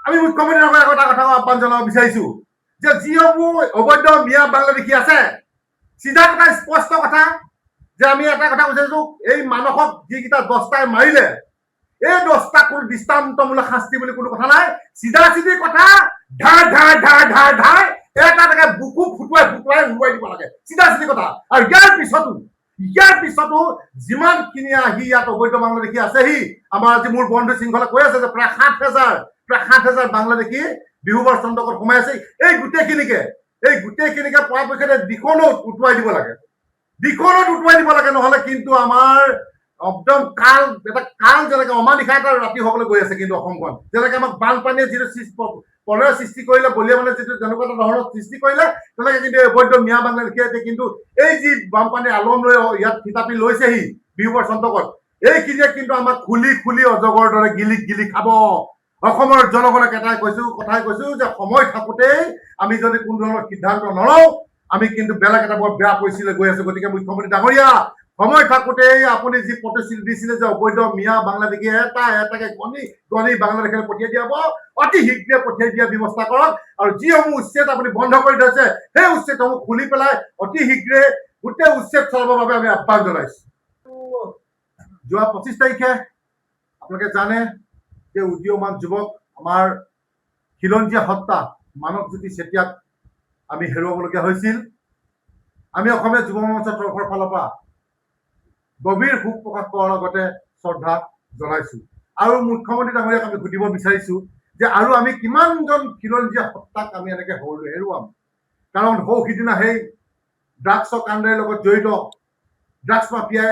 আমি মুখ্যমন্ত্ৰীৰ লগত এটা কথা আহ্বান জনাব বিচাৰিছো যে যিসমূহ অবৈধ মিয়া বাংলাদেশী আছে চিধা কথা স্পষ্ট কথা যে আমি এটা কথা কৈছো এই মানসক যিকেইটা 10টাই মাৰিলে এই 10টা কোনো দৃষ্টান্তমূলক শাস্তি বুলি কোনো কথা নাই চিধা চিধি কথা ধাৰ ধাৰ ধাৰ ধাৰ ধাৰ এটা এটাকে বুকু ফুটুৱাই ফুটুৱাই উৰুৱাই দিব লাগে চিধা চিধি কথা আৰু ইয়াৰ পিছতো যিমানখিনি আহি ইয়াত অবৈধ বাংলাদেশী আছেহি আমাৰ আজি মোৰ বন্ধু শৃংখলা কৈ আছে যে প্ৰায় 7,000 বাংলাদেশী বিহুবৰ চন্দকত সোমাই আছে এই গোটেইখিনিকে পৰাপক্ষে দিখনত উটুৱাই দিব লাগে নহলে কিন্তু আমাৰ একদম কাল যেনেকে অমানিশা এটা ৰাতি হবলৈ গৈ আছে কিন্তু অসমখন যেনেকে আমাক বানপানীয়ে যিটো প্ৰলয়ৰ সৃষ্টি কৰিলে বলিয়া মানে যিটো যেনেকুৱা এটা ধৰণৰ সৃষ্টি কৰিলে তেনেকে কিন্তু অবৈধ মিয়া বাংলাদেশীয়ে কিন্তু এই যি বানপানীৰ আলম লৈ ইয়াত থিতাপি লৈছেহি বিহুবৰ চন্দকত এইখিনিয়ে কিন্তু আমাক খুলি অজগৰ দৰে গিলি খাব অসমৰ জনগণক কথাই কৈছো যে সময় থাকোতেই আমি যদি কোনো ধৰণৰ সিদ্ধান্ত নলওঁ আমি কিন্তু বেলেগ এটা বৰ বেয়া পৰিস্থিতিলৈ গৈ আছো গতিকে মুখ্যমন্ত্ৰী ডাঙৰীয়া সময় থাকোতেই আপুনি যি প্ৰতিশ্ৰুতি দিছিলে যে অবৈধ মিয়া বাংলাদেশী এটাকে গণি বাংলাদেশলৈ পঠিয়াই দিয়াব অতি শীঘ্ৰে পঠিয়াই দিয়া ব্যৱস্থা কৰক আৰু যিসমূহ উচ্ছেদ আপুনি বন্ধ কৰি থৈছে সেই উচ্ছেদসমূহ খুলি পেলাই অতি শীঘ্ৰে গোটেই উচ্ছেদ চলাবৰ বাবে আমি আহ্বান জনাইছো যোৱা 25 তাৰিখে আপোনালোকে জানে যে উদীয়মান যুৱক আমাৰ খিলঞ্জীয়া হত্যা মানৱজ্যোতি চেতিয়াক আমি হেৰুৱাবলগীয়া হৈছিল আমি অসমীয়া যুৱ মঞ্চৰ তৰফৰ ফালৰ পৰা গভীৰ শোক প্ৰকাশ কৰাৰ লগতে শ্ৰদ্ধা জনাইছো আৰু মুখ্যমন্ত্ৰী ডাঙৰীয়াক আমি সুধিব বিচাৰিছো যে আৰু আমি কিমানজন খিলঞ্জীয়া হত্যাক আমি এনেকে হেৰুৱাম কাৰণ সিদিনা সেই ড্ৰাগছৰ কাণ্ডৰ লগত জড়িত ড্ৰাগছ মাফিয়াই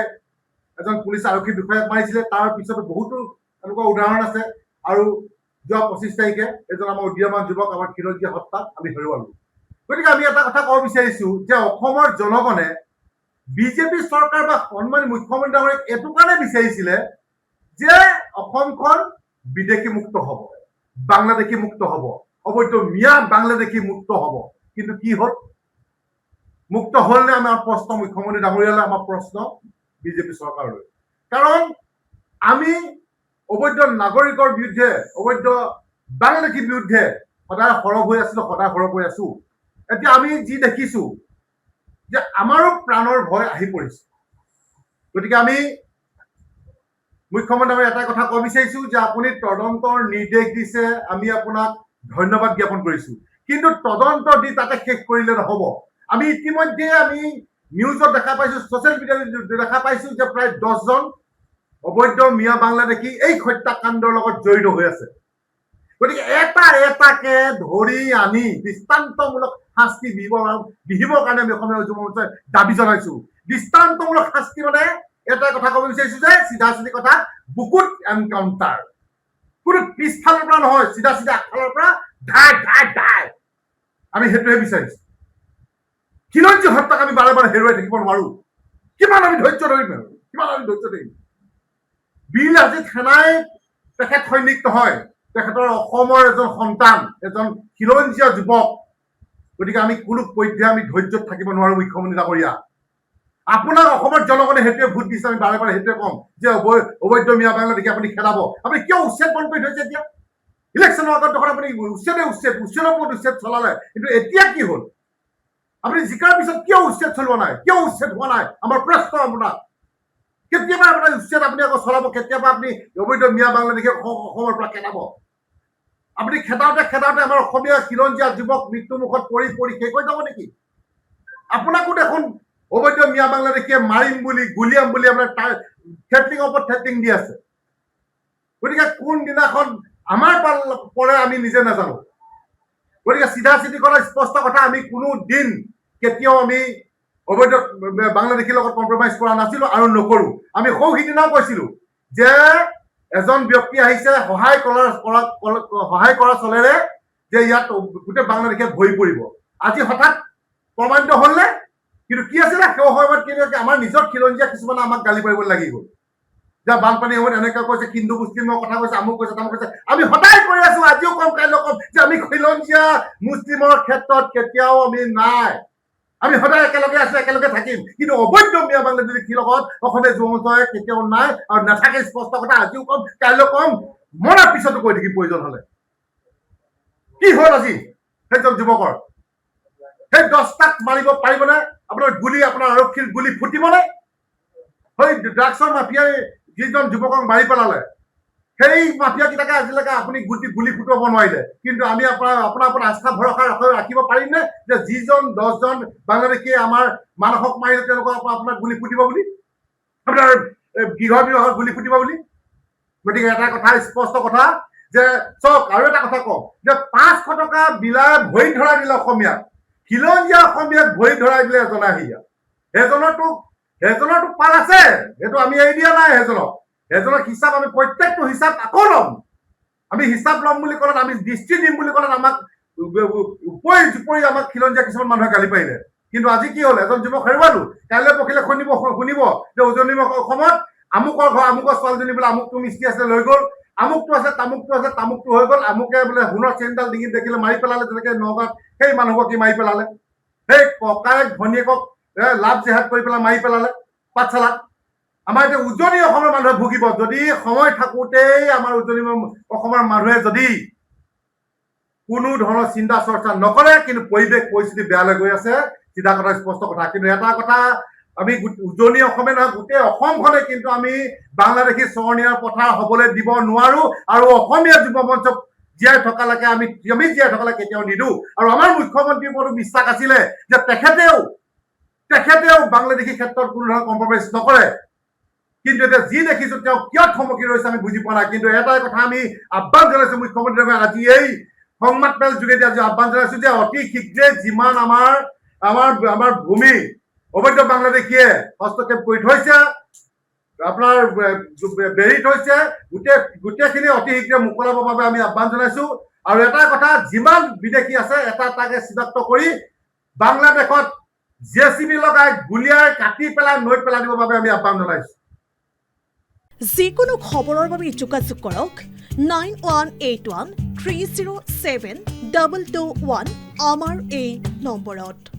এজন পুলিচ আৰক্ষী বিষয়াক মাৰিছিলে তাৰ পিছতো বহুতো এনেকুৱা উদাহৰণ আছে আৰু যোৱা 25 তাৰিখে এজন আমাৰ উদীয়মান যুৱক আমাৰ খিলঞ্জীয়া হত্যাক আমি হেৰুৱালো গতিকে আমি এটা কথা ক'ব বিচাৰিছো যে অসমৰ জনগণে বিজেপি চৰকাৰ বা সন্মানী মুখ্যমন্ত্ৰী ডাঙৰীয়াক এইটো কাৰণে বিচাৰিছিলে যে অসমখন বিদেশী মুক্ত হ'ব বাংলাদেশী মুক্ত হ'ব অবৈধ মিয়া বাংলাদেশী মুক্ত হ'ব কিন্তু কি হ'ল মুক্ত হ'ল নে আমাৰ প্ৰশ্ন মুখ্যমন্ত্ৰী ডাঙৰীয়ালৈ আমাৰ প্ৰশ্ন বিজেপি চৰকাৰলৈ কাৰণ আমি অবৈধ নাগৰিকৰ বিৰুদ্ধে অবৈধ বাংলাদেশীৰ বিৰুদ্ধে সদায় সৰব হৈ আছো এতিয়া আমি যি দেখিছো যে আমাৰো প্ৰাণৰ ভয় আহি পৰিছে গতিকে আমি মুখ্যমন্ত্ৰী এটা কথা ক'ব বিচাৰিছো যে আপুনি তদন্তৰ নিৰ্দেশ দিছে আমি আপোনাক ধন্যবাদ জ্ঞাপন কৰিছো কিন্তু তদন্ত দি তাতে শেষ কৰিলে নহ'ব আমি ইতিমধ্যে আমি নিউজত দেখা পাইছো সোশ্যাল মিডিয়াত দেখা পাইছো যে প্ৰায় 10জন অবৈধ মিয়া বাংলাদেশী এই হত্যাকাণ্ডৰ লগত জড়িত হৈ আছে গতিকে এটাকে ধৰি আনি দৃষ্টান্তমূলক শাস্তি বিহিবৰ কাৰণে আমি অসমীয়া যুৱ মঞ্চই দাবী জনাইছো দৃষ্টান্তমূলক শাস্তি মানে এটা কথা ক'ব বিচাৰিছো যে চিধা চিধি কথা বুকুত এনকাউণ্টাৰ কোনো পিছফালৰ পৰা নহয় চিধা আগফালৰ পৰা ধাই আমি সেইটোহে বিচাৰিছো খিলঞ্জী হত্যাক আমি বাৰে বাৰে হেৰুৱাই থাকিব নোৱাৰো কিমান আমি ধৈৰ্য ধৰিম বীৰ আজিত সেনাই তেখেত সৈনিক নহয় তেখেতৰ অসমৰ এজন সন্তান এজন খিলঞ্জীয়া যুৱক গতিকে আমি কোনো পৰ্যায়ে আমি ধৈৰ্যত থাকিব নোৱাৰো মুখ্যমন্ত্ৰী ডাঙৰীয়া আপোনাক অসমৰ জনগণে সেইটোৱে ভোট দিছে আমি বাৰে বাৰে সেইটোৱে কম যে অবৈধ মিয়া বাংলাদেশী আপুনি খেদাব আপুনি কিয় উচ্ছেদ বন্ধ কৰি থৈছে এতিয়া ইলেকশ্যনৰ আগত দেখোন আপুনি উচ্ছেদৰ ওপৰত উচ্ছেদ চলালে কিন্তু এতিয়া কি হ'ল আপুনি জিকাৰ পিছত কিয় উচ্ছেদ চলোৱা নাই কিয় উচ্ছেদ হোৱা নাই আমাৰ প্ৰশ্ন আপোনাক কেতিয়াবা আপোনাৰ উচ্ছেদ আপুনি আকৌ চলাব কেতিয়াবা আপুনি অবৈধ মিয়া বাংলাদেশী অসমৰ পৰা খেদাব আপুনি খেদাওঁতে আমাৰ অসমীয়া খিলঞ্জীয়া যুৱক মৃত্যুমুখত পৰি শেষ হৈ যাব নেকি আপোনাকো দেখোন অবৈধ মিয়া বাংলাদেশীয়ে মাৰিম বুলি গুলিয়াম বুলি আপোনাৰ থ্ৰেটনিঙৰ ওপৰত থ্ৰেটনিং দি আছে গতিকে কোনদিনাখন আমাৰ পৰে আমি নিজে নাজানো গতিকে চিধা চিধি কৰা স্পষ্ট কথা আমি কোনো দিন কেতিয়াও আমি অবৈধ বাংলাদেশীৰ লগত কম্প্ৰমাইজ কৰা নাছিলো আৰু নকৰো আমি সিদিনাও কৈছিলো যে এজন ব্যক্তি আহিছে সহায় কৰা চলেৰে যে ইয়াত গোটেই বাংলাদেশে ভৰি পৰিব আজি হঠাৎ প্ৰমাণিত হ'লনে কিন্তু কি আছিলে সেই সময়ত কেনেকৈ আমাৰ নিজৰ খিলঞ্জীয়া কিছুমানে আমাক গালি পাৰিব লাগি গ'ল যে বানপানী সময়ত এনেকৈ কৈছে হিন্দু মুছলিমৰ কথা কৈছে আমুক কৈছে তামুক কৈছে আমি সদায় কৈ আছো আজিও কম কাইলৈ কম যে আমি খিলঞ্জীয়া মুছলিমৰ ক্ষেত্ৰত কেতিয়াও আমি নাই আমি সদায় একেলগে আছো একেলগে থাকিম কিন্তু অবৈধ মিয়া বাংলাদেশীৰ লগত অসমীয়া যুৱ মঞ্চই কেতিয়াও নাই আৰু নাথাকে স্পষ্ট কথা আজিও কম কাইলৈ কম মৰাৰ পিছতো কৈ থাকিম প্ৰয়োজন হ'লে কি হ'ল আজি সেইজন যুৱকৰ? সেই 10টাক মাৰিব পাৰিবনে? আপোনাৰ গুলি, আপোনাৰ আৰক্ষীৰ গুলি ফুটিবনে? সেই ড্ৰাগছৰ মাফিয়াই যিজন যুৱকক মাৰি পেলালে, সেই মাফিয়াকেইটাকে আজিলৈকে আপুনি গুলি ফুটাব নোৱাৰিলে। কিন্তু আমি আপোনাৰ ওপৰত আস্থা ভৰসা ৰাখিব পাৰিমনে যে যিজন 10জন বাংলাদেশীয়ে আমাৰ মানসক মাৰিলে তেওঁলোকক আপোনাৰ গুলি ফুটিব বুলি, আপোনাৰ গৃহ বিবাহৰ গুলি ফুটিব বুলি? গতিকে এটা কথা স্পষ্ট কথা যে চাওক, আৰু এটা কথা কওঁ যে 500 টকা বিলাই ভৰি ধৰাই দিলে অসমীয়াক, খিলঞ্জীয়া অসমীয়াক ভৰি ধৰাই দিলে এজন আহিয়া। সেইজনৰতো পাল আছে, সেইটো আমি এৰি দিয়া নাই। সেইজনৰ হিচাপ আমি প্ৰত্যেকটো হিচাপ আকৌ ল'ম। আমি হিচাপ ল'ম বুলি ক'লে, আমি দৃষ্টি দিম বুলি ক'লে আমাক উপৰি আমাক খিলঞ্জীয়া কিছুমান মানুহে গালি পাৰিলে। কিন্তু আজি কি হ'ল, এজন যুৱক হেৰুৱালো, কাইলৈ পখিলে শুনিব যে উজনি অসমত আমুকৰ ঘৰ, আমুকৰ ছোৱালীজনী বোলে আমুকটো মিস্ত্ৰী আছে লৈ গ'ল, আমুকটো আছে, তামুকটো হৈ গ'ল, আমুকে বোলে সোণৰ চেইনডাল ডিঙিত দেখিলে মাৰি পেলালে, যেনেকে নগাঁৱত সেই মানুহক কি মাৰি পেলালে, সেই ককায়েক ভনীয়েকক লাভ জেহাদ কৰি পেলাই মাৰি পেলালে পাঠশালাত। আমাৰ এতিয়া উজনি অসমৰ মানুহে ভুগিব যদি সময় থাকোঁতেই আমাৰ উজনি অসমৰ মানুহে যদি কোনো ধৰণৰ চিন্তা চৰ্চা নকৰে। কিন্তু পৰিস্থিতি বেয়ালৈ গৈ আছে, চিধা কথা, স্পষ্ট কথা। কিন্তু এটা কথা, আমি উজনি অসমে নহয়, গোটেই অসমখনে কিন্তু আমি বাংলাদেশী চৰণীয়াৰ পথাৰ হবলৈ দিব নোৱাৰো। আৰু অসমীয়া যুৱ মঞ্চক জীয়াই থকালৈকে আমি জীয়াই থকালৈকে কেতিয়াও নিদিওঁ। আৰু আমাৰ মুখ্যমন্ত্ৰীৰ ওপৰতো বিশ্বাস আছিলে যে তেখেতেও বাংলাদেশী ক্ষেত্ৰত কোনো ধৰণৰ কম্প্ৰমাইজ নকৰে। কিন্তু এতিয়া যি দেখিছো তেওঁ কিয় থমকি ৰৈছে আমি বুজি পোৱা নাই। কিন্তু এটাই কথা আমি আহ্বান জনাইছো মুখ্যমন্ত্ৰীক, আজি এই সংবাদমেল যোগেদি আজি আহ্বান জনাইছো যে অতি শীঘ্ৰে যিমান আমাৰ ভূমি অবৈধ বাংলাদেশীয়ে হস্তক্ষেপ কৰি থৈছে, আপোনাৰ বেৰি থৈছে, গোটেইখিনি অতি শীঘ্ৰে মোকলাবৰ বাবে আমি আহ্বান জনাইছো। আৰু এটা কথা, যিমান বিদেশী আছে এটাকে চিনাক্ত কৰি বাংলাদেশত জেচিবি লগাই গুলিয়াই কাটি পেলাই নৈত পেলাই দিবৰ বাবে আমি আহ্বান জনাইছো। যিকোনো খবৰৰ বাবে যোগাযোগ কৰক 9181 307 221 আমাৰ এই নম্বৰত।